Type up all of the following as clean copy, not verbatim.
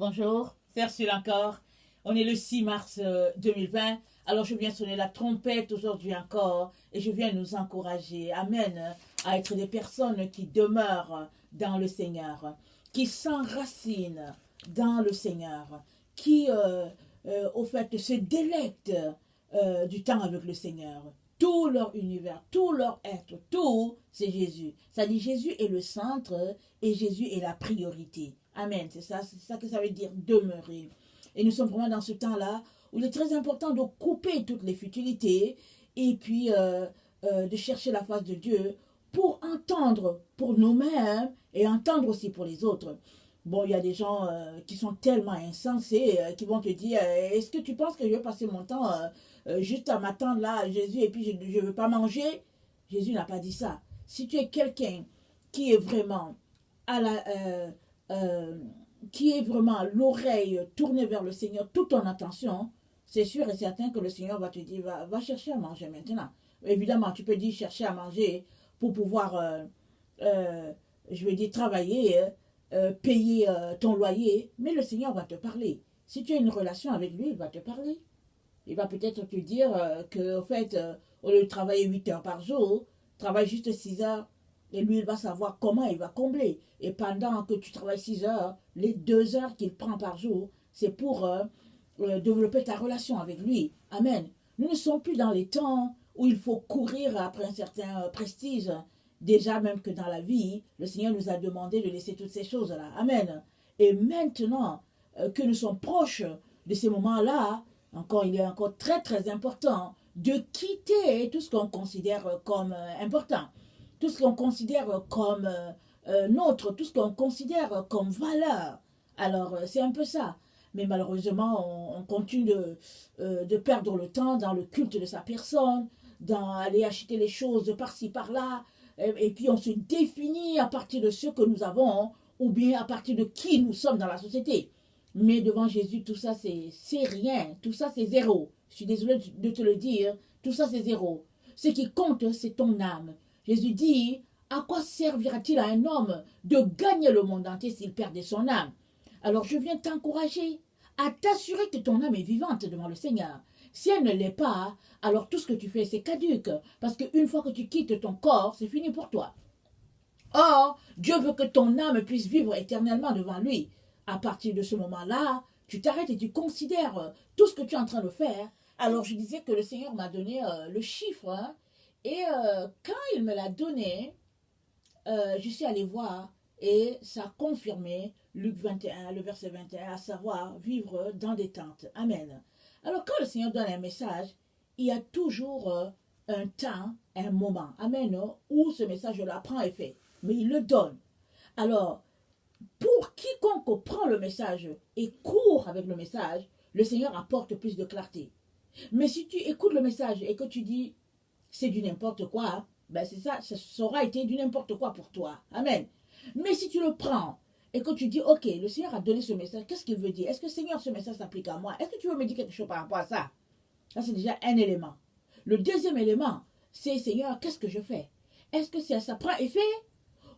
Bonjour, c'est Ursule encore. On est le 6 mars 2020. Alors je viens sonner la trompette aujourd'hui encore et je viens nous encourager, amen, à être des personnes qui demeurent dans le Seigneur, qui s'enracinent dans le Seigneur, qui au fait se délectent du temps avec le Seigneur. Tout leur univers, tout leur être, tout, c'est Jésus. Ça dit Jésus est le centre et Jésus est la priorité. Amen. C'est ça que ça veut dire demeurer. Et nous sommes vraiment dans ce temps-là où il est très important de couper toutes les futilités et puis de chercher la face de Dieu pour entendre pour nous-mêmes et entendre aussi pour les autres. Bon, il y a des gens qui sont tellement insensés qui vont te dire est-ce que tu penses que je vais passer mon temps juste à m'attendre là à Jésus et puis je ne veux pas manger? Jésus n'a pas dit ça. Si tu es quelqu'un qui est vraiment à la, qui est vraiment l'oreille tournée vers le Seigneur, toute ton attention, c'est sûr et certain que le Seigneur va te dire va chercher à manger maintenant. Évidemment, tu peux dire chercher à manger pour pouvoir, je veux dire, travailler, payer ton loyer, mais le Seigneur va te parler. Si tu as une relation avec lui, il va te parler. Il va peut-être te dire que, au fait, au lieu de travailler 8 heures par jour, travaille juste 6 heures. Et lui, il va savoir comment il va combler. Et pendant que tu travailles 6 heures, les 2 heures qu'il prend par jour, c'est pour développer ta relation avec lui. Amen. Nous ne sommes plus dans les temps où il faut courir après un certain prestige. Déjà, même que dans la vie, le Seigneur nous a demandé de laisser toutes ces choses-là. Amen. Et maintenant que nous sommes proches de ces moments-là, encore, il est encore très très important de quitter tout ce qu'on considère comme important, tout ce qu'on considère comme nôtre, tout ce qu'on considère comme valeur. Alors, c'est un peu ça. Mais malheureusement, on continue de perdre le temps dans le culte de sa personne, dans aller acheter les choses de par-ci, par-là, et puis on se définit à partir de ce que nous avons, ou bien à partir de qui nous sommes dans la société. Mais devant Jésus, tout ça, c'est rien. Tout ça, c'est zéro. Je suis désolée de te le dire. Tout ça, c'est zéro. Ce qui compte, c'est ton âme. Jésus dit, à quoi servira-t-il à un homme de gagner le monde entier s'il perdait son âme? Alors, je viens t'encourager à t'assurer que ton âme est vivante devant le Seigneur. Si elle ne l'est pas, alors tout ce que tu fais, c'est caduque. Parce qu'une fois que tu quittes ton corps, c'est fini pour toi. Or, Dieu veut que ton âme puisse vivre éternellement devant lui. À partir de ce moment-là, tu t'arrêtes et tu considères tout ce que tu es en train de faire. Alors, je disais que le Seigneur m'a donné le chiffre. Hein, et quand il me l'a donné, je suis allée voir et ça a confirmé Luc 21, le verset 21, à savoir vivre dans des tentes. Amen. Alors, quand le Seigneur donne un message, il y a toujours un temps, un moment. Amen. Où ce message-là prend effet. Mais il le donne. Alors, pour quiconque prend le message et court avec le message, le Seigneur apporte plus de clarté. Mais si tu écoutes le message et que tu dis c'est du n'importe quoi, ben c'est ça, ça aura été du n'importe quoi pour toi. Amen. Mais si tu le prends et que tu dis ok, le Seigneur a donné ce message, qu'est-ce qu'il veut dire? Est-ce que Seigneur, ce message s'applique à moi? Est-ce que tu veux me dire quelque chose par rapport à ça? Ça, c'est déjà un élément. Le deuxième élément, c'est Seigneur, qu'est-ce que je fais? Est-ce que ça prend effet?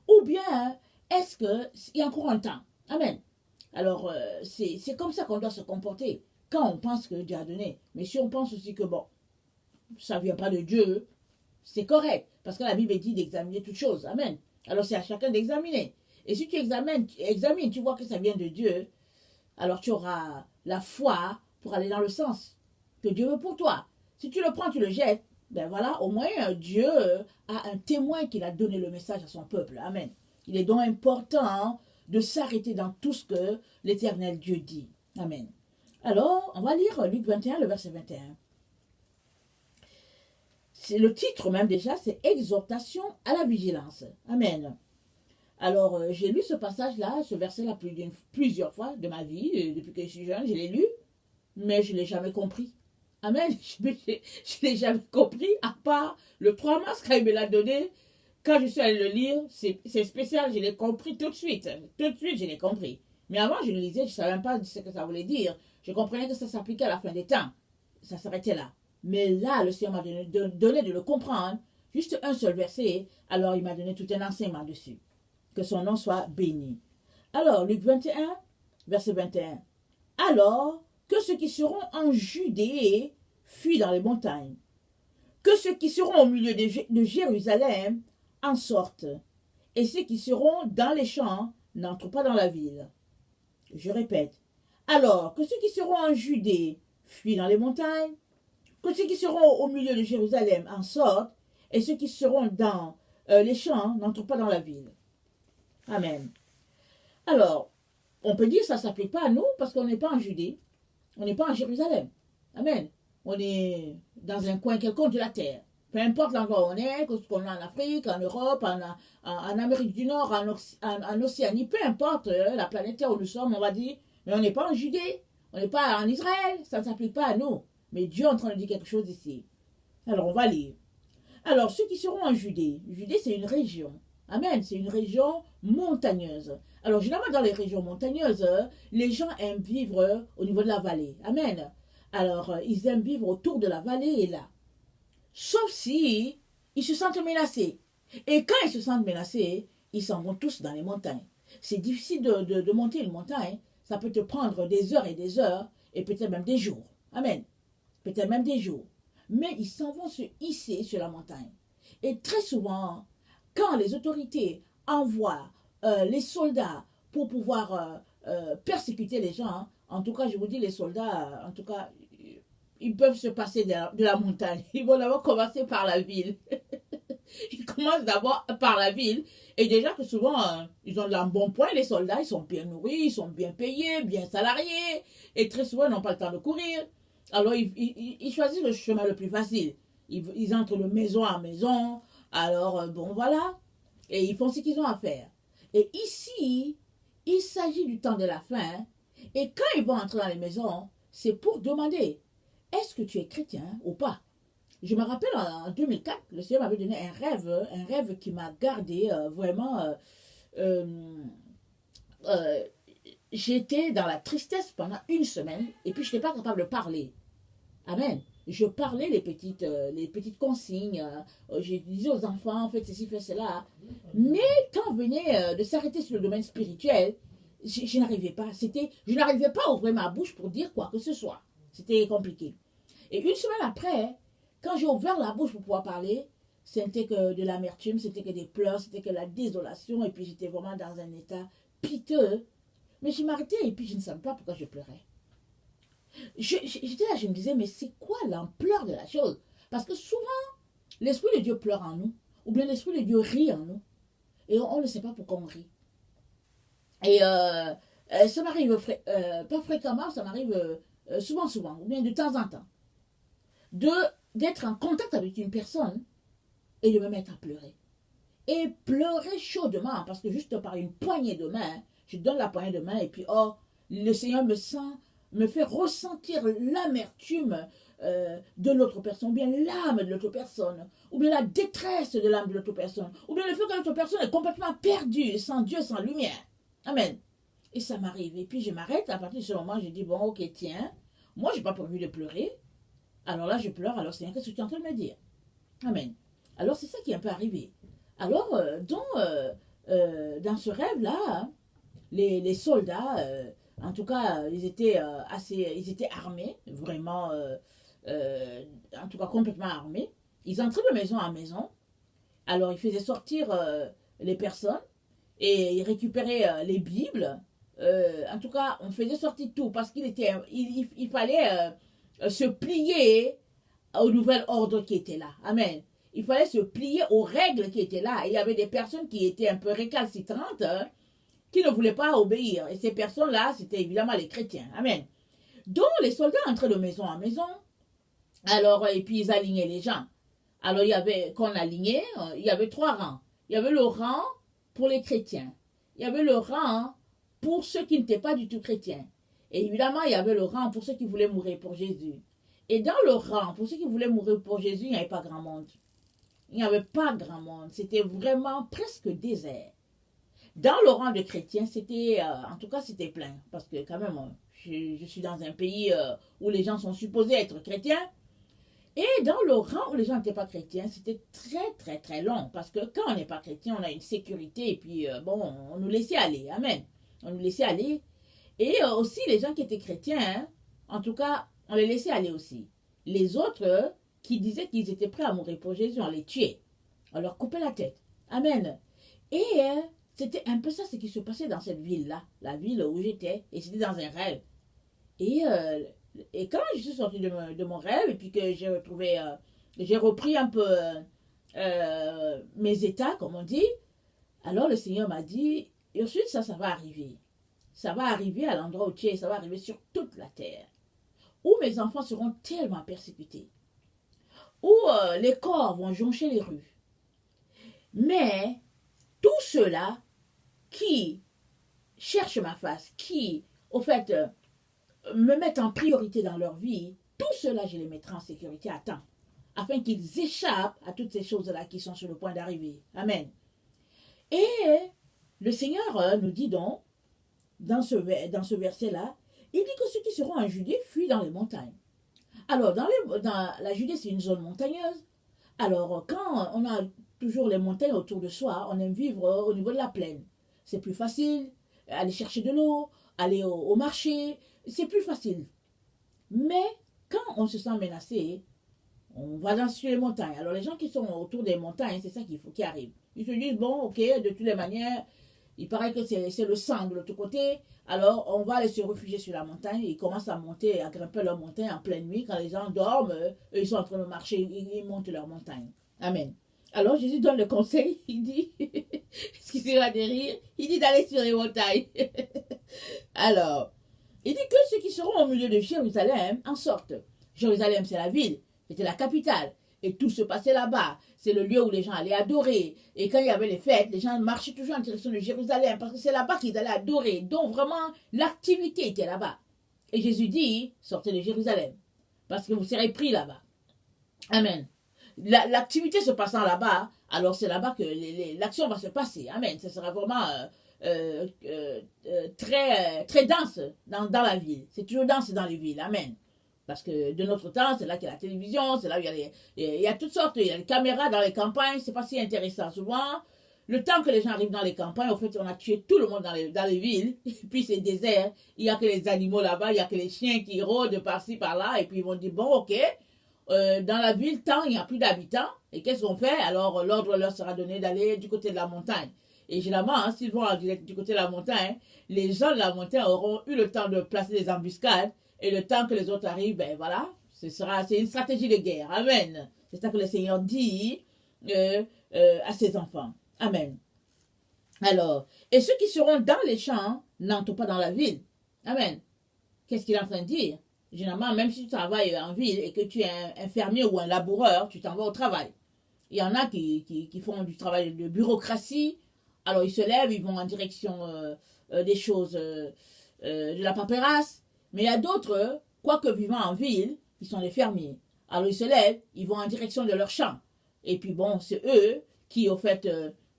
Ou bien, est-ce qu'il y a encore un temps? Amen. Alors, c'est comme ça qu'on doit se comporter quand on pense que Dieu a donné. Mais si on pense aussi que, bon, ça ne vient pas de Dieu, c'est correct. Parce que la Bible dit d'examiner toutes choses. Amen. Alors, c'est à chacun d'examiner. Et si tu examines, tu vois que ça vient de Dieu, alors tu auras la foi pour aller dans le sens que Dieu veut pour toi. Si tu le prends, tu le jettes, ben voilà, au moins Dieu a un témoin qu'il a donné le message à son peuple. Amen. Il est donc important de s'arrêter dans tout ce que l'Éternel Dieu dit. Amen. Alors, on va lire Luc 21, le verset 21. C'est le titre même déjà, c'est Exhortation à la vigilance. Amen. Alors, j'ai lu ce passage-là, ce verset-là plusieurs fois de ma vie, depuis que je suis jeune, je l'ai lu, mais je ne l'ai jamais compris. Amen. Je ne l'ai jamais compris, à part le 3 mars, quand il me l'a donné. Quand je suis allée le lire, c'est spécial, je l'ai compris tout de suite. Tout de suite, je l'ai compris. Mais avant, je le lisais, je ne savais même pas ce que ça voulait dire. Je comprenais que ça s'appliquait à la fin des temps. Ça s'arrêtait là. Mais là, le Seigneur m'a donné de le comprendre. Juste un seul verset. Alors, il m'a donné tout un enseignement dessus. Que son nom soit béni. Alors, Luc 21, Verset 21. Alors que ceux qui seront en Judée fuient dans les montagnes, que ceux qui seront au milieu de Jérusalem en sortent, et ceux qui seront dans les champs n'entrent pas dans la ville. Je répète, alors que ceux qui seront en Judée fuient dans les montagnes, que ceux qui seront au milieu de Jérusalem en sortent, et ceux qui seront dans les champs n'entrent pas dans la ville. Amen. Alors, on peut dire que ça ne s'applique pas à nous parce qu'on n'est pas en Judée, on n'est pas en Jérusalem. Amen. On est dans un coin quelconque de la terre. Peu importe l'endroit où on est, que ce qu'on est en Afrique, en Europe, en Amérique du Nord, en Océanie, peu importe la planète Terre où nous sommes, on va dire, mais on n'est pas en Judée, on n'est pas en Israël, ça ne s'applique pas à nous. Mais Dieu est en train de dire quelque chose ici. Alors, on va lire. Alors, ceux qui seront en Judée, Judée c'est une région. Amen, c'est une région montagneuse. Alors, généralement, dans les régions montagneuses, les gens aiment vivre au niveau de la vallée. Amen. Alors, ils aiment vivre autour de la vallée et là. Sauf si ils se sentent menacés. Et quand ils se sentent menacés, ils s'en vont tous dans les montagnes. C'est difficile de monter une montagne. Ça peut te prendre des heures et peut-être même des jours. Amen. Peut-être même des jours. Mais ils s'en vont se hisser sur la montagne. Et très souvent, quand les autorités envoient les soldats pour pouvoir persécuter les gens, en tout cas, je vous dis, les soldats, en tout cas, ils peuvent se passer de la montagne. Ils vont d'abord commencer par la ville. Ils commencent d'abord par la ville. Et déjà que souvent, ils ont un bon point, les soldats, ils sont bien nourris, ils sont bien payés, bien salariés. Et très souvent, ils n'ont pas le temps de courir. Alors, ils choisissent le chemin le plus facile. Ils entrent de maison en maison. Alors, bon, voilà. Et ils font ce qu'ils ont à faire. Et ici, il s'agit du temps de la fin. Et quand ils vont entrer dans les maisons, c'est pour demander, est-ce que tu es chrétien ou pas? Je me rappelle en 2004, le Seigneur m'avait donné un rêve qui m'a gardé vraiment. J'étais dans la tristesse pendant une semaine et puis je n'étais pas capable de parler. Amen. Je parlais les petites consignes. Je disais aux enfants, faites ceci, faites cela. Mais quand on venait de s'arrêter sur le domaine spirituel, je n'arrivais pas. Je n'arrivais pas à ouvrir ma bouche pour dire quoi que ce soit. C'était compliqué. Et une semaine après, quand j'ai ouvert la bouche pour pouvoir parler, c'était que de l'amertume, c'était que des pleurs, c'était que la désolation. Et puis j'étais vraiment dans un état piteux. Mais je m'arrêtais et puis je ne savais pas pourquoi je pleurais. J'étais là, je me disais, mais c'est quoi l'ampleur de la chose? Parce que souvent, l'Esprit de Dieu pleure en nous, ou bien l'Esprit de Dieu rit en nous, et on ne sait pas pourquoi on rit. Et ça m'arrive, pas fréquemment, ça m'arrive souvent, ou bien de temps en temps, d'être en contact avec une personne et de me mettre à pleurer. Et pleurer chaudement, parce que juste par une poignée de main, je donne la poignée de main et puis, oh, le Seigneur me fait ressentir l'amertume de l'autre personne, ou bien l'âme de l'autre personne, ou bien la détresse de l'âme de l'autre personne, ou bien le fait que l'autre personne est complètement perdue, sans Dieu, sans lumière. Amen. Et ça m'arrive. Et puis je m'arrête, à partir de ce moment, je dis, bon, ok, tiens, moi, je n'ai pas prévu de pleurer. Alors là, je pleure, alors Seigneur, qu'est-ce que tu es en train de me dire? Amen. Alors c'est ça qui est un peu arrivé. Alors, dans ce rêve-là, hein, les soldats... en tout cas, ils étaient armés, vraiment, en tout cas complètement armés. Ils entraient de maison en maison. Alors, ils faisaient sortir les personnes et ils récupéraient les Bibles. En tout cas, on faisait sortir tout parce il fallait se plier au nouvel ordre qui était là. Amen. Il fallait se plier aux règles qui étaient là. Et il y avait des personnes qui étaient un peu récalcitrantes, hein, qui ne voulaient pas obéir. Et ces personnes-là, c'était évidemment les chrétiens. Amen. Donc, les soldats entraient de maison en maison. Alors, et puis ils alignaient les gens. Alors, qu'on alignait, il y avait 3 rangs. Il y avait le rang pour les chrétiens. Il y avait le rang pour ceux qui n'étaient pas du tout chrétiens. Et évidemment, il y avait le rang pour ceux qui voulaient mourir pour Jésus. Et dans le rang, pour ceux qui voulaient mourir pour Jésus, il n'y avait pas grand monde. Il n'y avait pas grand monde. C'était vraiment presque désert. Dans le rang de chrétiens, c'était, en tout cas, c'était plein. Parce que quand même, je suis dans un pays où les gens sont supposés être chrétiens. Et dans le rang où les gens n'étaient pas chrétiens, c'était très, très, très long. Parce que quand on n'est pas chrétien, on a une sécurité. Et puis, bon, on nous laissait aller. Amen. On nous laissait aller. Et aussi, les gens qui étaient chrétiens, hein, en tout cas, on les laissait aller aussi. Les autres qui disaient qu'ils étaient prêts à mourir pour Jésus, on les tuait. On leur coupait la tête. Amen. Et c'était un peu ça ce qui se passait dans cette ville-là, la ville où j'étais, et c'était dans un rêve. Et quand je suis sortie de mon rêve, et puis que j'ai repris un peu mes états, comme on dit, alors le Seigneur m'a dit, Ursule, ça va arriver. Ça va arriver à l'endroit où tu es, ça va arriver sur toute la terre. Où mes enfants seront tellement persécutés. Où les corps vont joncher les rues. Mais tous ceux-là qui cherchent ma face, qui, au fait, me mettent en priorité dans leur vie, tous ceux-là, je les mettrai en sécurité à temps, afin qu'ils échappent à toutes ces choses-là qui sont sur le point d'arriver. Amen. Et le Seigneur nous dit donc, dans ce verset-là, il dit que ceux qui seront en Judée fuient dans les montagnes. Alors, dans la Judée, c'est une zone montagneuse. Alors, quand on a toujours les montagnes autour de soi, on aime vivre au niveau de la plaine. C'est plus facile, aller chercher de l'eau, aller au marché, c'est plus facile. Mais quand on se sent menacé, on va sur les montagnes. Alors, les gens qui sont autour des montagnes, c'est ça qui arrive. Ils se disent, bon, ok, de toutes les manières, il paraît que c'est le sang de l'autre côté. Alors, on va aller se réfugier sur la montagne. Ils commencent à monter, à grimper leur montagne en pleine nuit. Quand les gens dorment, eux, ils sont en train de marcher, ils montent leur montagne. Amen. Alors, Jésus donne le conseil. Il dit, excusez-moi de rire, il dit d'aller sur les montagnes. Alors, il dit que ceux qui seront au milieu de Jérusalem en sortent. Jérusalem, c'est la ville, c'était la capitale. Et tout se passait là-bas. C'est le lieu où les gens allaient adorer. Et quand il y avait les fêtes, les gens marchaient toujours en direction de Jérusalem parce que c'est là-bas qu'ils allaient adorer. Donc vraiment, l'activité était là-bas. Et Jésus dit, sortez de Jérusalem parce que vous serez pris là-bas. Amen. L'activité se passant là-bas, alors c'est là-bas que l'action va se passer. Amen. Ce sera vraiment très dense dans la ville. C'est toujours dense dans les villes. Amen. Parce que de notre temps, c'est là qu'il y a la télévision, c'est là où il y a toutes sortes, il y a les caméras dans les campagnes, c'est pas si intéressant. Souvent, le temps que les gens arrivent dans les campagnes, en fait, on a tué tout le monde dans les villes, et puis c'est désert, il n'y a que les animaux là-bas, il n'y a que les chiens qui rôdent par-ci, par-là, et puis ils vont dire, bon, ok, dans la ville, tant il n'y a plus d'habitants, et qu'est-ce qu'on fait? Alors, l'ordre leur sera donné d'aller du côté de la montagne. Et généralement, hein, s'ils vont du côté de la montagne, les gens de la montagne auront eu le temps de placer des embuscades, et le temps que les autres arrivent, ben voilà, c'est une stratégie de guerre. Amen. C'est ça que le Seigneur dit à ses enfants. Amen. Alors, et ceux qui seront dans les champs n'entrent pas dans la ville. Amen. Qu'est-ce qu'il est en train de dire? Généralement, même si tu travailles en ville et que tu es un fermier ou un laboureur, tu t'en vas au travail. Il y en a qui font du travail de bureaucratie. Alors, ils se lèvent, ils vont en direction des choses de la paperasse. Mais il y a d'autres, quoique vivant en ville, ils sont les fermiers. Alors ils se lèvent, ils vont en direction de leur champ. Et puis bon, c'est eux qui, au fait,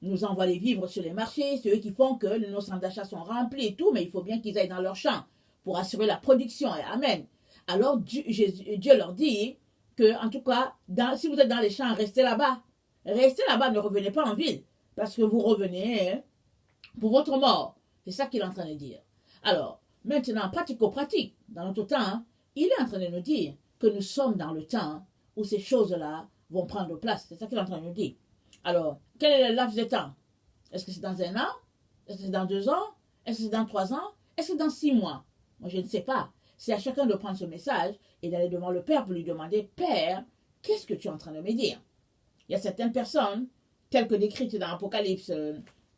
nous envoient les vivres sur les marchés. C'est eux qui font que nos centres d'achat sont remplis et tout. Mais il faut bien qu'ils aillent dans leur champ pour assurer la production. Amen. Alors Dieu leur dit que, en tout cas, si vous êtes dans les champs, restez là-bas. Restez là-bas, ne revenez pas en ville. Parce que vous revenez pour votre mort. C'est ça qu'il est en train de dire. Alors, maintenant, pratico-pratique, dans notre temps, hein, il est en train de nous dire que nous sommes dans le temps où ces choses-là vont prendre place. C'est ça qu'il est en train de nous dire. Alors, quel est le laps de temps? Est-ce que c'est dans 1 an? Est-ce que c'est dans 2 ans? Est-ce que c'est dans 3 ans? Est-ce que c'est dans 6 mois? Moi, je ne sais pas. C'est à chacun de prendre ce message et d'aller devant le Père pour lui demander, Père, qu'est-ce que tu es en train de me dire? Il y a certaines personnes, telles que décrites dans Apocalypse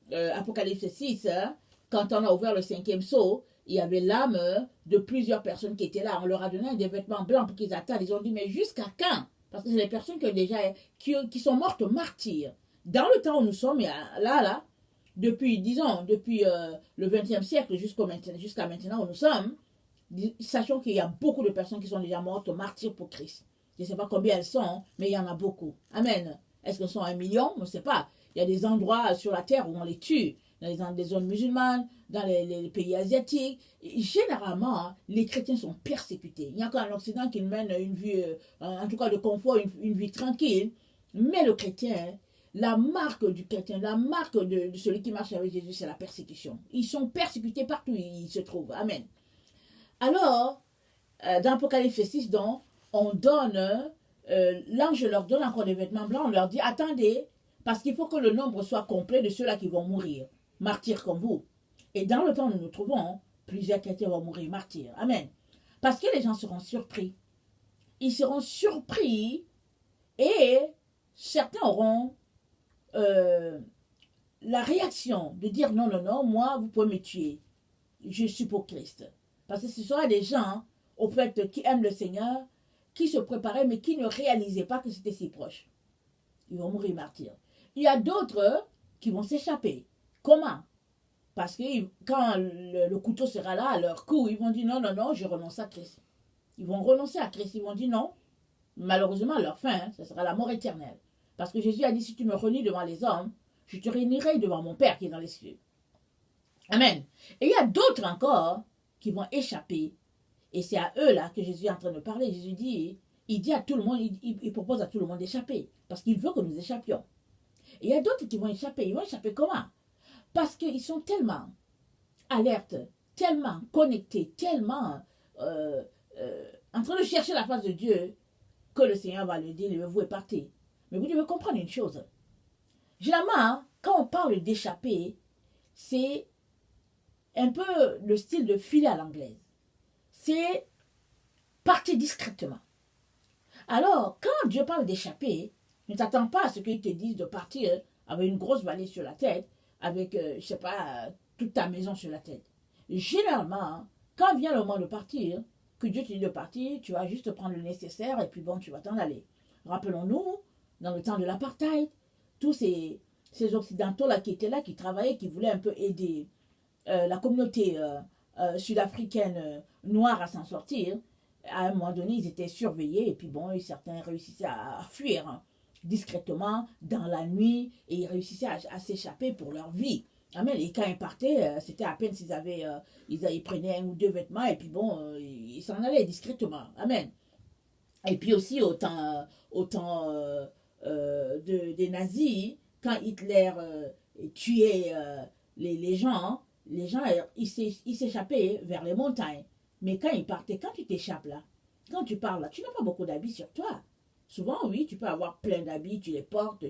6, hein, quand on a ouvert le 5e sceau, il y avait l'âme de plusieurs personnes qui étaient là. On leur a donné des vêtements blancs pour qu'ils attendent. Ils ont dit, mais jusqu'à quand? Parce que c'est des personnes qui sont mortes martyrs. Dans le temps où nous sommes, là, depuis le 20e siècle jusqu'à maintenant où nous sommes, sachons qu'il y a beaucoup de personnes qui sont déjà mortes martyrs pour Christ. Je ne sais pas combien elles sont, mais il y en a beaucoup. Amen. Est-ce qu'elles sont 1 million? On ne sait pas. Il y a des endroits sur la terre où on les tue. Dans les zones musulmanes, dans les pays asiatiques. Et généralement, les chrétiens sont persécutés. Il n'y a qu'en Occident qui mène une vie, en tout cas de confort, une vie tranquille. Mais le chrétien, la marque du chrétien, la marque de celui qui marche avec Jésus, c'est la persécution. Ils sont persécutés partout où ils se trouvent. Amen. Alors, dans Apocalypse 6, donc, on donne, l'ange leur donne encore des vêtements blancs, on leur dit, attendez, parce qu'il faut que le nombre soit complet de ceux-là qui vont mourir, martyrs comme vous. Et dans le temps où nous nous trouvons, plusieurs chrétiens vont mourir martyrs. Amen. Parce que les gens seront surpris. Ils seront surpris et certains auront la réaction de dire non, non, non, moi, vous pouvez me tuer. Je suis pour Christ. Parce que ce sera des gens, au fait, qui aiment le Seigneur, qui se préparaient, mais qui ne réalisaient pas que c'était si proche. Ils vont mourir martyrs. Il y a d'autres qui vont s'échapper. Comment? Parce que quand le couteau sera là à leur cou, ils vont dire non, non, non, je renonce à Christ. Ils vont renoncer à Christ. Ils vont dire non. Malheureusement, à leur fin, ce sera la mort éternelle. Parce que Jésus a dit, si tu me renies devant les hommes, je te réunirai devant mon Père qui est dans les cieux. Amen. Et il y a d'autres encore qui vont échapper. Et c'est à eux là que Jésus est en train de parler. Jésus dit, il dit à tout le monde, il propose à tout le monde d'échapper. Parce qu'il veut que nous échappions. Et il y a d'autres qui vont échapper. Ils vont échapper comment? Parce qu'ils sont tellement alertes, tellement connectés, tellement en train de chercher la face de Dieu, que le Seigneur va leur dire, vous partez. Mais vous devez comprendre une chose. Généralement, quand on parle d'échapper, c'est un peu le style de filer à l'anglaise. C'est partir discrètement. Alors, quand Dieu parle d'échapper, ne t'attends pas à ce qu'il te dise de partir avec une grosse vallée sur la tête, avec, je ne sais pas, toute ta maison sur la tête. Généralement, quand vient le moment de partir, que Dieu te dit de partir, tu vas juste prendre le nécessaire et puis bon, tu vas t'en aller. Rappelons-nous, dans le temps de l'apartheid, tous ces Occidentaux-là qui étaient là, qui travaillaient, qui voulaient un peu aider la communauté sud-africaine noire à s'en sortir, à un moment donné, ils étaient surveillés et puis bon, certains réussissaient à fuir hein, discrètement dans la nuit et ils réussissaient à s'échapper pour leur vie. Amen. Et quand ils partaient, c'était à peine s'ils avaient, ils prenaient un ou deux vêtements et puis bon, ils s'en allaient discrètement. Amen. Et puis aussi au temps des nazis, quand Hitler tuait les gens, ils s'échappaient vers les montagnes. Mais quand ils partaient, quand tu t'échappes là, quand tu pars là, tu n'as pas beaucoup d'habits sur toi. Souvent, oui, tu peux avoir plein d'habits, tu les portes.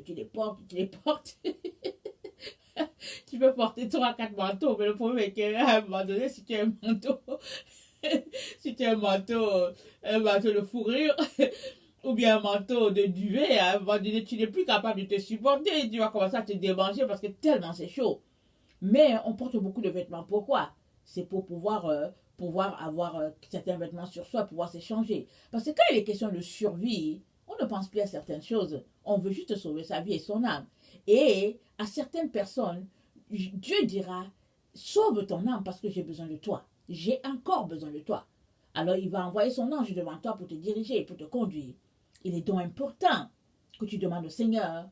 Tu peux porter 3-4 manteaux, mais le problème est qu'à un moment donné, si tu as un manteau, si tu as un manteau de fourrure, ou bien un manteau de duvet, à un moment donné, tu n'es plus capable de te supporter, tu vas commencer à te démanger parce que tellement c'est chaud. Mais on porte beaucoup de vêtements. Pourquoi? C'est pour pouvoir avoir certains vêtements sur soi, pouvoir s'échanger. Parce que quand il est question de survie, on ne pense plus à certaines choses. On veut juste sauver sa vie et son âme. Et à certaines personnes, Dieu dira, sauve ton âme parce que j'ai besoin de toi. J'ai encore besoin de toi. Alors il va envoyer son ange devant toi pour te diriger, pour te conduire. Il est donc important que tu demandes au Seigneur,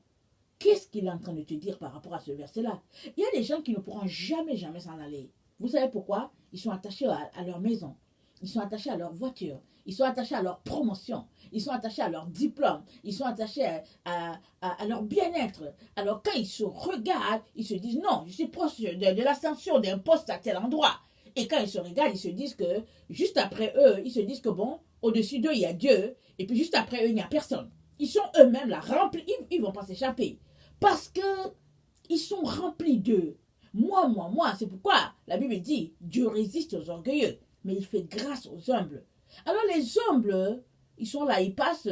qu'est-ce qu'il est en train de te dire par rapport à ce verset-là? Il y a des gens qui ne pourront jamais s'en aller. Vous savez pourquoi? Ils sont attachés à leur maison. Ils sont attachés à leur voiture. Ils sont attachés à leur promotion. Ils sont attachés à leur diplôme. Ils sont attachés à leur bien-être. Alors quand ils se regardent, ils se disent non, je suis proche de l'ascension d'un poste à tel endroit. Et quand ils se regardent, ils se disent que juste après eux, ils se disent que bon, au-dessus d'eux, il y a Dieu. Et puis juste après eux, il n'y a personne. Ils sont eux-mêmes là, remplis. Ils ne vont pas s'échapper. Parce qu'ils sont remplis d'eux. Moi. C'est pourquoi la Bible dit, Dieu résiste aux orgueilleux, mais il fait grâce aux humbles. Alors les humbles, ils sont là, ils passent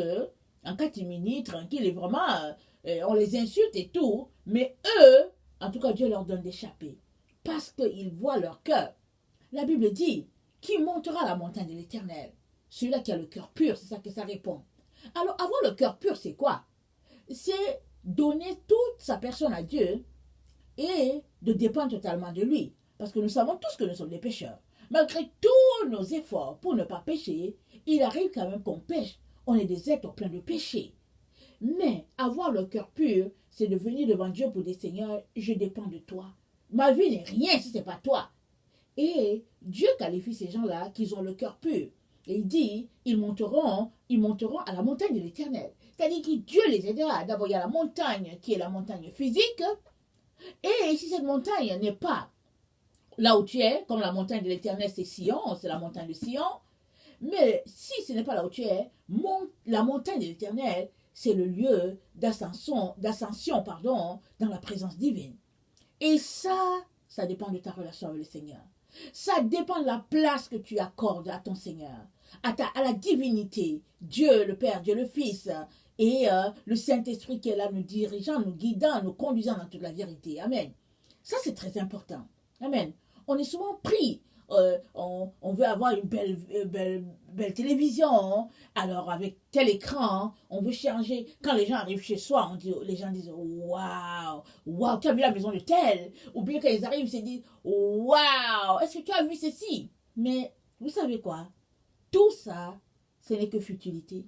en catimini, tranquille, et vraiment, on les insulte et tout, mais eux, en tout cas, Dieu leur donne d'échapper, parce qu'ils voient leur cœur. La Bible dit, qui montera à la montagne de l'Éternel? Celui-là qui a le cœur pur, c'est ça que ça répond. Alors, avoir le cœur pur, c'est quoi? C'est donner toute sa personne à Dieu et de dépendre totalement de lui. Parce que nous savons tous que nous sommes des pécheurs. Malgré tous nos efforts pour ne pas pécher, il arrive quand même qu'on pêche. On est des êtres pleins de péchés. Mais avoir le cœur pur, c'est de venir devant Dieu pour dire, Seigneur, je dépends de toi. Ma vie n'est rien si ce n'est pas toi. Et Dieu qualifie ces gens-là qu'ils ont le cœur pur. Et il dit, ils monteront à la montagne de l'Éternel. C'est-à-dire que Dieu les aidera. D'abord, il y a la montagne qui est la montagne physique. Et si cette montagne n'est pas là où tu es, comme la montagne de l'Éternel, c'est Sion, c'est la montagne de Sion. Mais si ce n'est pas là où tu es, la montagne de l'Éternel, c'est le lieu d'ascension, dans la présence divine. Et ça dépend de ta relation avec le Seigneur. Ça dépend de la place que tu accordes à ton Seigneur, à la divinité, Dieu le Père, Dieu le Fils, et le Saint-Esprit qui est là nous dirigeant, nous guidant, nous conduisant dans toute la vérité. Amen. Ça, c'est très important. Amen. On est souvent pris. On veut avoir une belle télévision. Hein. Alors, avec tel écran, on veut changer. Quand les gens arrivent chez soi, les gens disent waouh, waouh, tu as vu la maison de tel. Ou bien quand ils arrivent, ils se disent waouh, est-ce que tu as vu ceci? Mais vous savez quoi? Tout ça, ce n'est que futilité.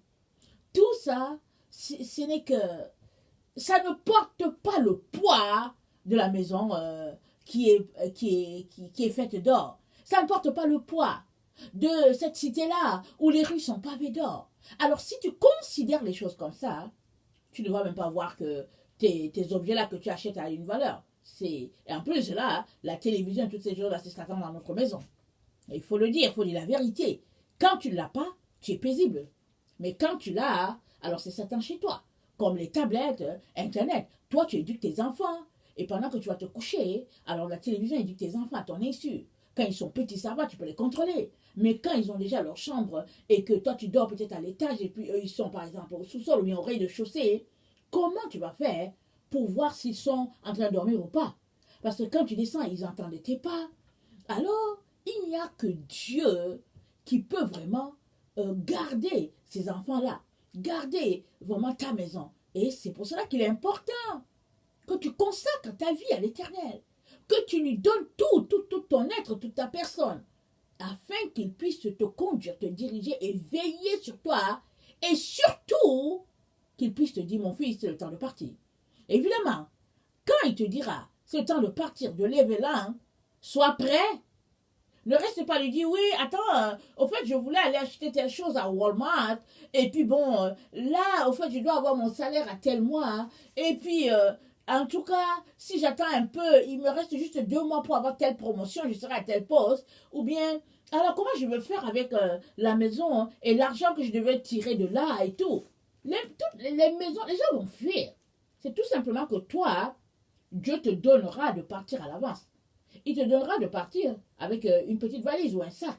Tout ça, ce n'est que. Ça ne porte pas le poids de la maison qui est faite d'or. Ça ne porte pas le poids de cette cité-là où les rues sont pavées d'or. Alors si tu considères les choses comme ça, tu ne vas même pas voir que tes objets-là que tu achètes à une valeur. Et en plus là, la télévision et toutes ces choses-là, c'est Satan dans notre maison. Et il faut le dire, il faut dire la vérité. Quand tu ne l'as pas, tu es paisible. Mais quand tu l'as, alors c'est Satan chez toi. Comme les tablettes, Internet. Toi, tu éduques tes enfants. Et pendant que tu vas te coucher, alors la télévision éduque tes enfants à ton insu. Quand ils sont petits, ça va, tu peux les contrôler. Mais quand ils ont déjà leur chambre et que toi, tu dors peut-être à l'étage et puis eux, ils sont par exemple au sous-sol ou bien au rez-de-chaussée, comment tu vas faire pour voir s'ils sont en train de dormir ou pas? Parce que quand tu descends, ils entendent tes pas. Alors, il n'y a que Dieu qui peut vraiment garder ces enfants-là. Garder vraiment ta maison. Et c'est pour cela qu'il est important que tu consacres ta vie à l'Éternel. Que tu lui donnes tout ton être, toute ta personne, afin qu'il puisse te conduire, te diriger et veiller sur toi, et surtout, qu'il puisse te dire, mon fils, c'est le temps de partir. Évidemment, quand il te dira, c'est le temps de partir, de lever là, sois prêt. Ne reste pas lui dire, oui, attends, au fait, je voulais aller acheter telle chose à Walmart, et puis bon, là, au fait, je dois avoir mon salaire à tel mois, et puis... en tout cas, si j'attends un peu, il me reste juste 2 mois pour avoir telle promotion, je serai à tel poste. Ou bien, alors comment je veux faire avec la maison et l'argent que je devais tirer de là et tout. Toutes les maisons, les gens vont fuir. C'est tout simplement que toi, Dieu te donnera de partir à l'avance. Il te donnera de partir avec une petite valise ou un sac.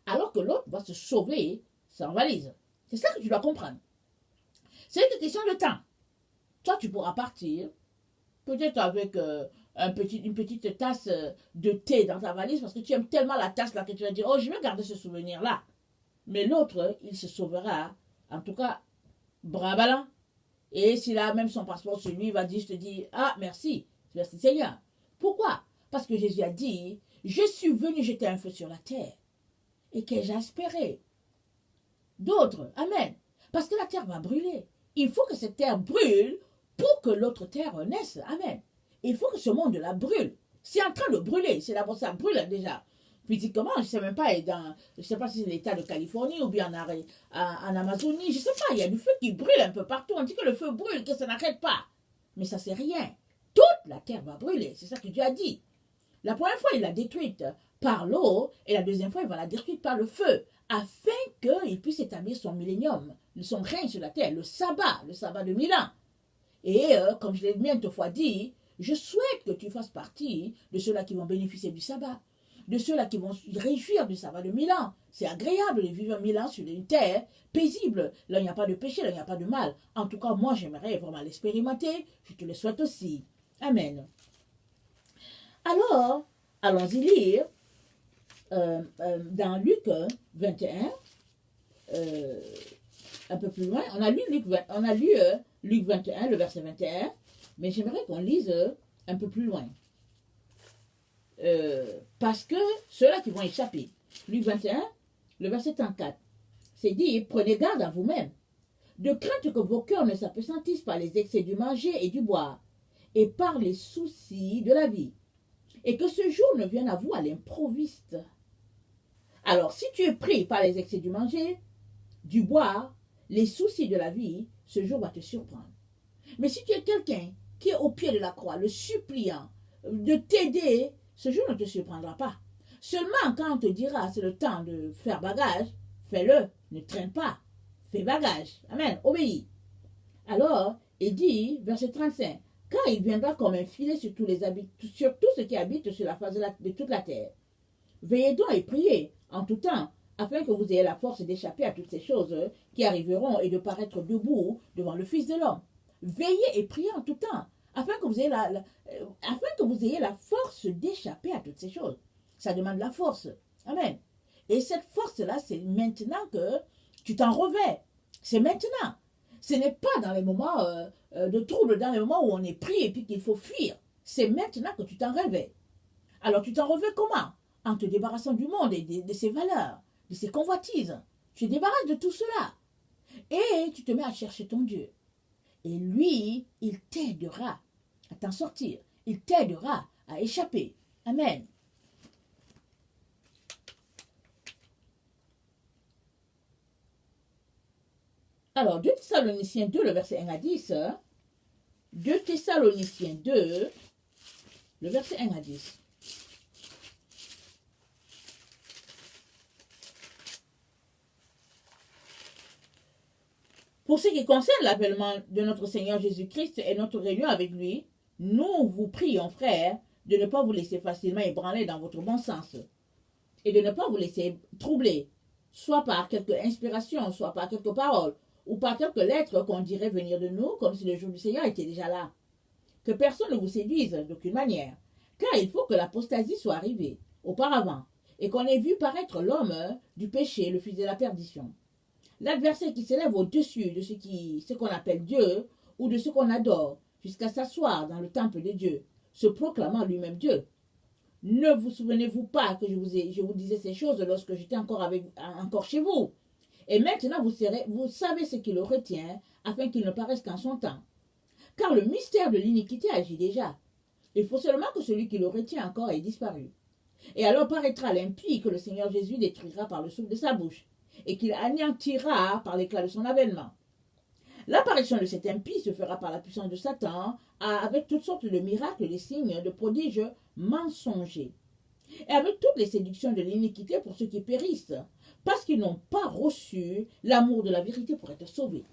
Alors que l'autre va se sauver sans valise. C'est ça que tu dois comprendre. C'est une question de temps. Toi, tu pourras partir. Peut-être avec une petite tasse de thé dans ta valise parce que tu aimes tellement la tasse là que tu vas dire, oh, je vais garder ce souvenir là. Mais l'autre, il se sauvera, en tout cas, bras ballants. Et s'il a même son passeport sur lui, il va dire, je te dis, ah, merci Seigneur. Pourquoi? Parce que Jésus a dit, je suis venu jeter un feu sur la terre. Et qu'ai-je espéré? D'autres, amen. Parce que la terre va brûler. Il faut que cette terre brûle pour que l'autre terre naisse. Amen. Il faut que ce monde-là brûle. C'est en train de brûler. C'est d'abord ça brûle déjà. Physiquement, je ne sais même pas, je ne sais pas si c'est l'état de Californie ou bien en Amazonie. Je ne sais pas, il y a du feu qui brûle un peu partout. On dit que le feu brûle, que ça n'arrête pas. Mais ça, c'est rien. Toute la terre va brûler. C'est ça que Dieu a dit. La première fois, il l'a détruite par l'eau. Et la deuxième fois, il va la détruire par le feu. Afin qu'il puisse établir son millénium, son règne sur la terre, le sabbat de 1000 ans. Et comme je l'ai maintes fois dit, je souhaite que tu fasses partie de ceux-là qui vont bénéficier du sabbat, de ceux-là qui vont se réjouir du sabbat de 1000 ans. C'est agréable de vivre 1000 ans sur une terre paisible. Là, il n'y a pas de péché, là, il n'y a pas de mal. En tout cas, moi, j'aimerais vraiment l'expérimenter. Je te le souhaite aussi. Amen. Alors, allons-y lire dans Luc 21, un peu plus loin. On a lu Luc 21, le verset 21, mais j'aimerais qu'on lise un peu plus loin. Parce que ceux-là qui vont échapper. Luc 21, le verset 34. C'est dit, prenez garde à vous-même, de crainte que vos cœurs ne s'appesantissent par les excès du manger et du boire, et par les soucis de la vie, et que ce jour ne vienne à vous à l'improviste. Alors, si tu es pris par les excès du manger, du boire, les soucis de la vie, ce jour va te surprendre. Mais si tu es quelqu'un qui est au pied de la croix, le suppliant de t'aider, ce jour ne te surprendra pas. Seulement quand on te dira c'est le temps de faire bagage, fais-le, ne traîne pas, fais bagage. Amen, obéis. Alors, il dit, verset 35, car il viendra comme un filet sur tous ceux qui habitent sur la face de toute la terre. Veillez donc et priez en tout temps, afin que vous ayez la force d'échapper à toutes ces choses qui arriveront et de paraître debout devant le Fils de l'homme. Veillez et priez en tout temps, afin que vous ayez la force d'échapper à toutes ces choses. Ça demande la force. Amen. Et cette force-là, c'est maintenant que tu t'en revêts. C'est maintenant. Ce n'est pas dans les moments de trouble, dans les moments où on est pris et puis qu'il faut fuir. C'est maintenant que tu t'en revêts. Alors tu t'en revêts comment? En te débarrassant du monde et de ses valeurs, de ses convoitises. Tu te débarrasses de tout cela. Et tu te mets à chercher ton Dieu. Et lui, il t'aidera à t'en sortir. Il t'aidera à échapper. Amen. Alors, 2 Thessaloniciens 2, le verset 1 à 10. 2 Thessaloniciens 2, le verset 1 à 10. Pour ce qui concerne l'avènement de notre Seigneur Jésus-Christ et notre réunion avec lui, nous vous prions, frères, de ne pas vous laisser facilement ébranler dans votre bon sens et de ne pas vous laisser troubler, soit par quelque inspiration, soit par quelques paroles, ou par quelques lettres qu'on dirait venir de nous, comme si le jour du Seigneur était déjà là. Que personne ne vous séduise d'aucune manière, car il faut que l'apostasie soit arrivée auparavant, et qu'on ait vu paraître l'homme du péché, le fils de la perdition. L'adversaire qui s'élève au-dessus de ce qu'on appelle Dieu, ou de ce qu'on adore, jusqu'à s'asseoir dans le temple de Dieu, se proclamant lui-même Dieu. Ne vous souvenez-vous pas que je vous disais ces choses lorsque j'étais encore chez vous? Et maintenant, vous savez ce qui le retient, afin qu'il ne paraisse qu'en son temps. Car le mystère de l'iniquité agit déjà. Il faut seulement que celui qui le retient encore ait disparu. Et alors paraîtra l'impie que le Seigneur Jésus détruira par le souffle de sa bouche, et qu'il anéantira par l'éclat de son avènement. L'apparition de cet impie se fera par la puissance de Satan, avec toutes sortes de miracles, de signes, de prodiges mensongers, et avec toutes les séductions de l'iniquité pour ceux qui périssent, parce qu'ils n'ont pas reçu l'amour de la vérité pour être sauvés.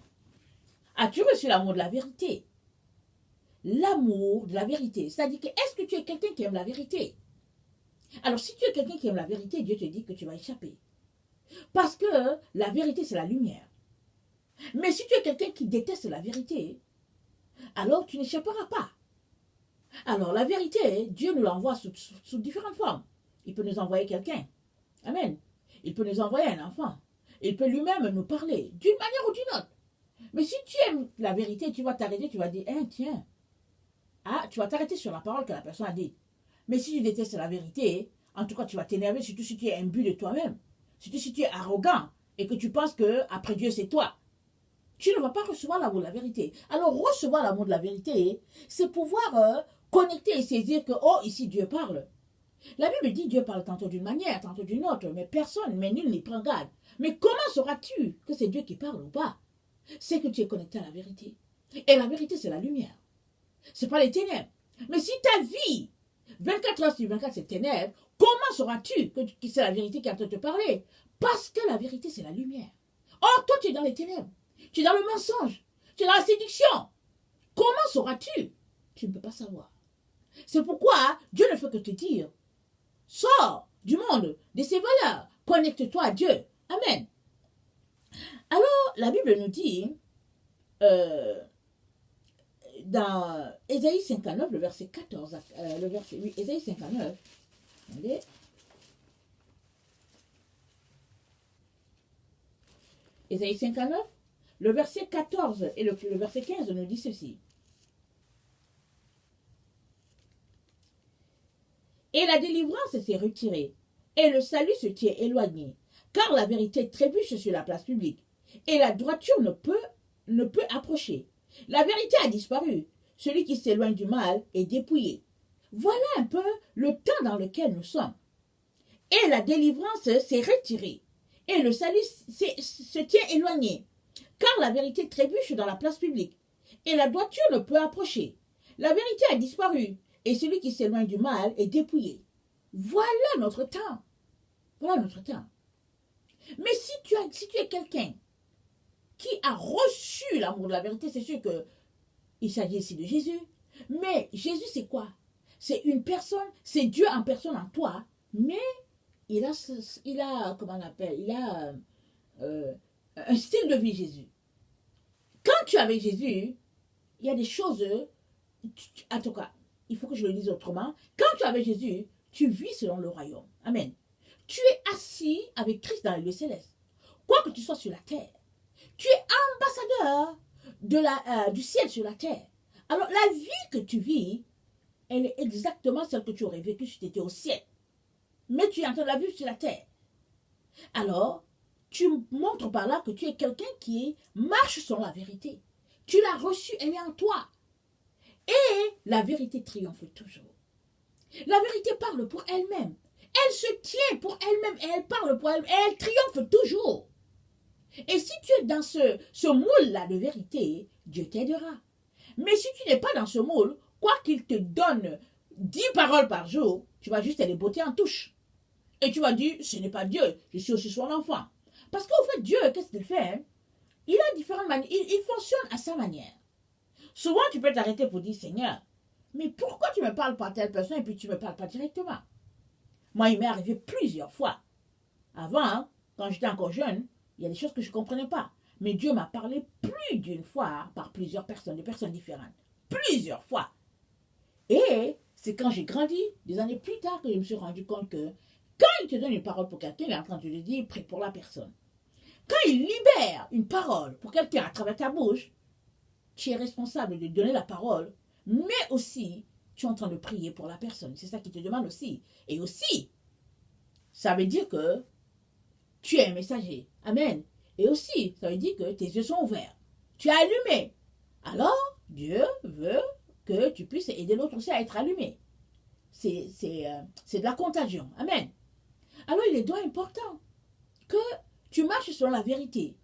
As-tu reçu l'amour de la vérité? L'amour de la vérité. C'est-à-dire que est-ce que tu es quelqu'un qui aime la vérité? Alors si tu es quelqu'un qui aime la vérité, Dieu te dit que tu vas échapper. Parce que la vérité, c'est la lumière. Mais si tu es quelqu'un qui déteste la vérité, alors tu n'échapperas pas. Alors la vérité, Dieu nous l'envoie sous différentes formes. Il peut nous envoyer quelqu'un. Amen. Il peut nous envoyer un enfant. Il peut lui-même nous parler d'une manière ou d'une autre. Mais si tu aimes la vérité, tu vas t'arrêter, tu vas dire, tiens. Ah, tu vas t'arrêter sur la parole que la personne a dit. Mais si tu détestes la vérité, en tout cas, tu vas t'énerver, surtout si tu es imbu de toi-même. Surtout si tu es arrogant et que tu penses que après Dieu, c'est toi. Tu ne vas pas recevoir l'amour de la vérité. Alors, recevoir l'amour de la vérité, c'est pouvoir connecter et saisir que, oh, ici, Dieu parle. La Bible dit Dieu parle tantôt d'une manière, tantôt d'une autre, mais nul n'y prend garde. Mais comment sauras-tu que c'est Dieu qui parle ou pas? C'est que tu es connecté à la vérité. Et la vérité, c'est la lumière. Ce n'est pas les ténèbres. Mais si ta vie, 24 heures sur 24, c'est ténèbres, comment sauras-tu que c'est la vérité qui est en train de te parler? Parce que la vérité, c'est la lumière. Or, toi, tu es dans les ténèbres. Tu es dans le mensonge. Tu es dans la séduction. Comment sauras-tu? Tu ne peux pas savoir. C'est pourquoi Dieu ne fait que te dire, sors du monde, de ses valeurs, connecte-toi à Dieu. Amen. Alors, la Bible nous dit, dans Ésaïe 59, le verset 14, le verset 8, Ésaïe 59, attendez. Ésaïe 59, le verset 14 et le verset 15 nous dit ceci. Et la délivrance s'est retirée, et le salut se tient éloigné, car la vérité trébuche sur la place publique, et la droiture ne peut approcher. La vérité a disparu, celui qui s'éloigne du mal est dépouillé. Voilà un peu le temps dans lequel nous sommes. Et la délivrance s'est retirée. Et le salut se tient éloigné. Car la vérité trébuche dans la place publique. Et la droiture ne peut approcher. La vérité a disparu. Et celui qui s'éloigne du mal est dépouillé. Voilà notre temps. Voilà notre temps. Mais si tu es quelqu'un qui a reçu l'amour de la vérité, c'est sûr qu'il s'agit ici de Jésus. Mais Jésus, c'est quoi? C'est une personne, c'est Dieu en personne en toi, mais il a comment on appelle, il a un style de vie Jésus. Quand tu es avec Jésus, il y a des choses, en tout cas, il faut que je le dise autrement, quand tu es avec Jésus, tu vis selon le royaume. Amen. Tu es assis avec Christ dans le lieu céleste. Quoi que tu sois sur la terre, tu es ambassadeur du ciel sur la terre. Alors la vie que tu vis, elle est exactement celle que tu aurais vécue si tu étais au ciel. Mais tu es en train de la vivre sur la terre. Alors, tu montres par là que tu es quelqu'un qui marche selon la vérité. Tu l'as reçue, elle est en toi. Et la vérité triomphe toujours. La vérité parle pour elle-même. Elle se tient pour elle-même et elle parle pour elle-même et elle triomphe toujours. Et si tu es dans ce moule-là de vérité, Dieu t'aidera. Mais si tu n'es pas dans ce moule, quoi qu'il te donne 10 paroles par jour, tu vas juste les botter en touche. Et tu vas dire, ce n'est pas Dieu, je suis aussi son enfant. Parce qu'au fait, Dieu, qu'est-ce qu'il fait? Il a différentes manières, il fonctionne à sa manière. Souvent, tu peux t'arrêter pour dire, Seigneur, mais pourquoi tu ne me parles pas à telle personne et puis tu ne me parles pas directement? Moi, il m'est arrivé plusieurs fois. Avant, quand j'étais encore jeune, il y a des choses que je ne comprenais pas. Mais Dieu m'a parlé plus d'une fois par plusieurs personnes, des personnes différentes. Plusieurs fois. Et c'est quand j'ai grandi, des années plus tard, que je me suis rendu compte que quand il te donne une parole pour quelqu'un, il est en train de te dire, prie pour la personne. Quand il libère une parole pour quelqu'un à travers ta bouche, tu es responsable de donner la parole, mais aussi, tu es en train de prier pour la personne. C'est ça qu'il te demande aussi. Et aussi, ça veut dire que tu es un messager. Amen. Et aussi, ça veut dire que tes yeux sont ouverts. Tu es allumé. Alors, Dieu veut que tu puisses aider l'autre aussi à être allumé. C'est de la contagion. Amen. Alors, il est donc important que tu marches selon la vérité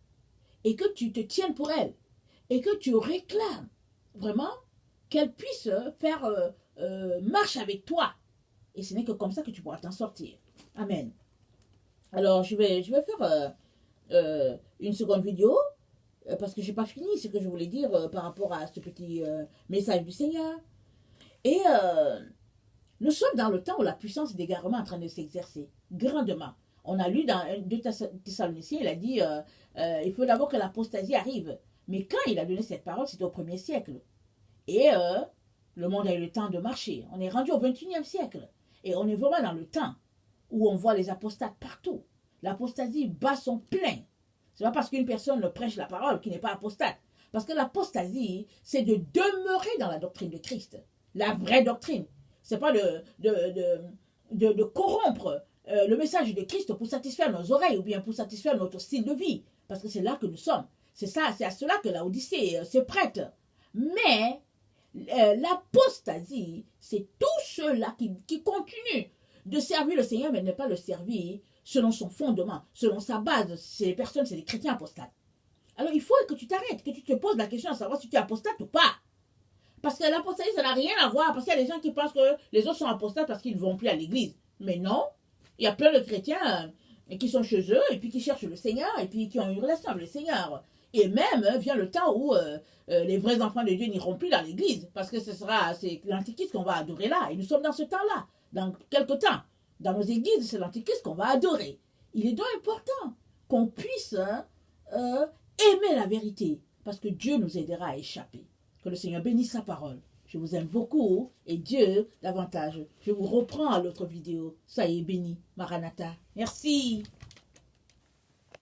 et que tu te tiennes pour elle et que tu réclames vraiment qu'elle puisse faire marche avec toi. Et ce n'est que comme ça que tu pourras t'en sortir. Amen. Alors, je vais faire une seconde vidéo parce que je n'ai pas fini ce que je voulais dire par rapport à ce petit message du Seigneur. Et nous sommes dans le temps où la puissance d'égarement est en train de s'exercer grandement. On a lu dans 2 Thessaloniciens, il a dit il faut d'abord que l'apostasie arrive. Mais quand il a donné cette parole, c'était au 1er siècle. Et le monde a eu le temps de marcher. On est rendu au 21e siècle. Et on est vraiment dans le temps où on voit les apostates partout. L'apostasie bat son plein. Ce n'est pas parce qu'une personne prêche la parole qu'il n'est pas apostate. Parce que l'apostasie, c'est de demeurer dans la doctrine de Christ. La vraie doctrine. Ce n'est pas de corrompre le message de Christ pour satisfaire nos oreilles ou bien pour satisfaire notre style de vie. Parce que c'est là que nous sommes. C'est à cela que la Odyssée se prête. Mais l'apostasie, c'est tous ceux-là qui continuent de servir le Seigneur, mais ne pas le servir selon son fondement, selon sa base. C'est des chrétiens apostates. Alors il faut que tu t'arrêtes, que tu te poses la question à savoir si tu es apostate ou pas. Parce que l'apostasie, ça n'a rien à voir. Parce qu'il y a des gens qui pensent que les autres sont apostates parce qu'ils ne vont plus à l'église. Mais non, il y a plein de chrétiens qui sont chez eux et puis qui cherchent le Seigneur et puis qui ont une relation avec le Seigneur. Et même vient le temps où les vrais enfants de Dieu n'iront plus dans l'église. Parce que c'est l'antichrist qu'on va adorer là. Et nous sommes dans ce temps-là. Dans quelque temps. Dans nos églises, c'est l'antichrist qu'on va adorer. Il est donc important qu'on puisse aimer la vérité. Parce que Dieu nous aidera à échapper. Que le Seigneur bénisse sa parole. Je vous aime beaucoup et Dieu davantage. Je vous reprends à l'autre vidéo. Ça y est, béni. Maranatha. Merci.